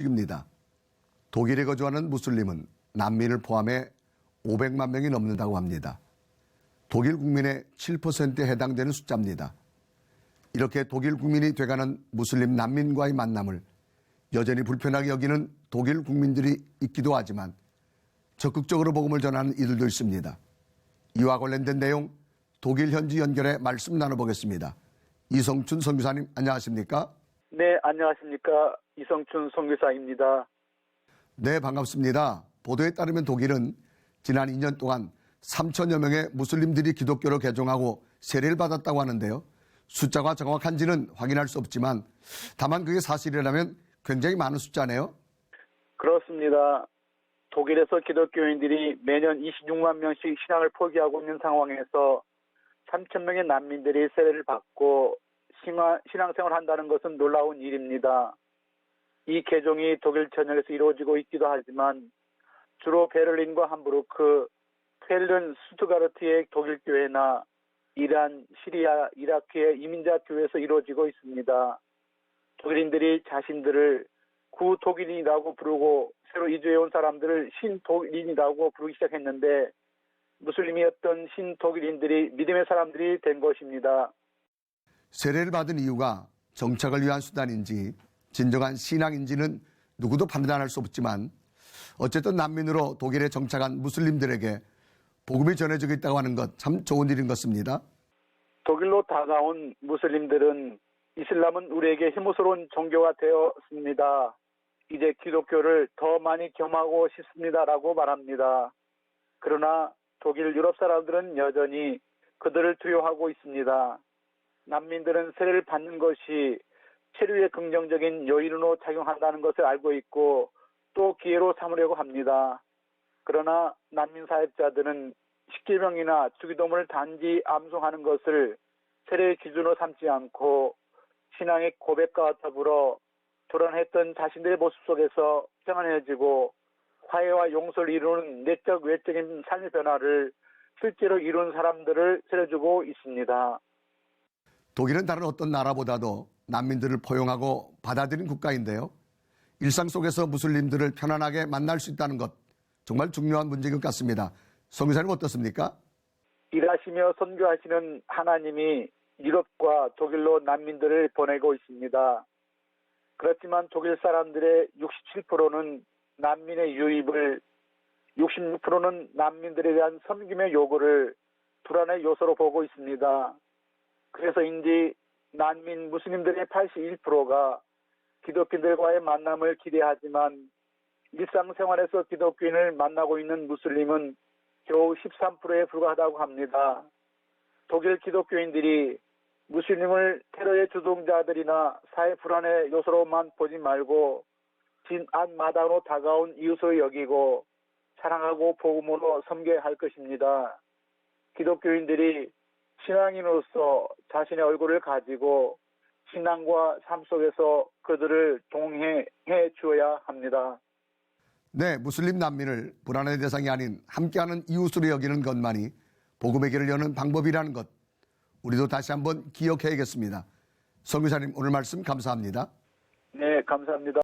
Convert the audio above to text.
입니다. 독일에 거주하는 무슬림은 난민을 포함해 500만 명이 넘는다고 합니다. 독일 국민의 7%에 해당되는 숫자입니다. 이렇게 독일 국민이 돼가는 무슬림 난민과의 만남을 여전히 불편하게 여기는 독일 국민들이 있기도 하지만 적극적으로 복음을 전하는 이들도 있습니다. 이와 관련된 내용 독일 현지 연결해 말씀 나눠보겠습니다. 이성춘 선교사님 안녕하십니까? 네, 안녕하십니까. 이성춘 선교사입니다. 네, 반갑습니다. 보도에 따르면 독일은 지난 2년 동안 3천여 명의 무슬림들이 기독교로 개종하고 세례를 받았다고 하는데요. 숫자가 정확한지는 확인할 수 없지만 다만 그게 사실이라면 굉장히 많은 숫자네요. 그렇습니다. 독일에서 기독교인들이 매년 26만 명씩 신앙을 포기하고 있는 상황에서 3천 명의 난민들이 세례를 받고 신앙생활을 한다는 것은 놀라운 일입니다. 이 개종이 독일 전역에서 이루어지고 있기도 하지만 주로 베를린과 함부르크, 쾰른, 스투가르트의 독일 교회나 이란, 시리아, 이라크의 이민자 교회에서 이루어지고 있습니다. 독일인들이 자신들을 구독일인이라고 부르고 새로 이주해온 사람들을 신독일인이라고 부르기 시작했는데 무슬림이었던 신독일인들이 믿음의 사람들이 된 것입니다. 세례를 받은 이유가 정착을 위한 수단인지 진정한 신앙인지는 누구도 판단할 수 없지만 어쨌든 난민으로 독일에 정착한 무슬림들에게 복음이 전해지고 있다고 하는 것 참 좋은 일인 것 같습니다. 독일로 다가온 무슬림들은 이슬람은 우리에게 혐오스러운 종교가 되었습니다. 이제 기독교를 더 많이 겸하고 싶습니다라고 말합니다. 그러나 독일 유럽 사람들은 여전히 그들을 두려워하고 있습니다. 난민들은 세례를 받는 것이 체류의 긍정적인 요인으로 작용한다는 것을 알고 있고 또 기회로 삼으려고 합니다. 그러나 난민 사역자들은 십계명이나 주기도문을 단지 암송하는 것을 세례의 기준으로 삼지 않고 신앙의 고백과 더불어 불안했던 자신들의 모습 속에서 평안해지고 화해와 용서를 이루는 내적 외적인 삶의 변화를 실제로 이룬 사람들을 세례주고 있습니다. 독일은 다른 어떤 나라보다도 난민들을 포용하고 받아들인 국가인데요. 일상 속에서 무슬림들을 편안하게 만날 수 있다는 것 정말 중요한 문제인 것 같습니다. 선교사님 어떻습니까? 일하시며 선교하시는 하나님이 유럽과 독일로 난민들을 보내고 있습니다. 그렇지만 독일 사람들의 67%는 난민의 유입을, 66%는 난민들에 대한 섬김의 요구를 불안의 요소로 보고 있습니다. 그래서인지 난민 무슬림들의 81%가 기독교인들과의 만남을 기대하지만 일상생활에서 기독교인을 만나고 있는 무슬림은 겨우 13%에 불과하다고 합니다. 독일 기독교인들이 무슬림을 테러의 주동자들이나 사회 불안의 요소로만 보지 말고 진 앞마당으로 다가온 이웃으로 여기고 사랑하고 복음으로 섬겨야 할 것입니다. 기독교인들이 신앙인으로서 자신의 얼굴을 가지고 신앙과 삶 속에서 그들을 동행해 주어야 합니다. 네, 무슬림 난민을 불안의 대상이 아닌 함께하는 이웃으로 여기는 것만이 복음의 길을 여는 방법이라는 것 우리도 다시 한번 기억해야겠습니다. 선교사님 오늘 말씀 감사합니다. 네, 감사합니다.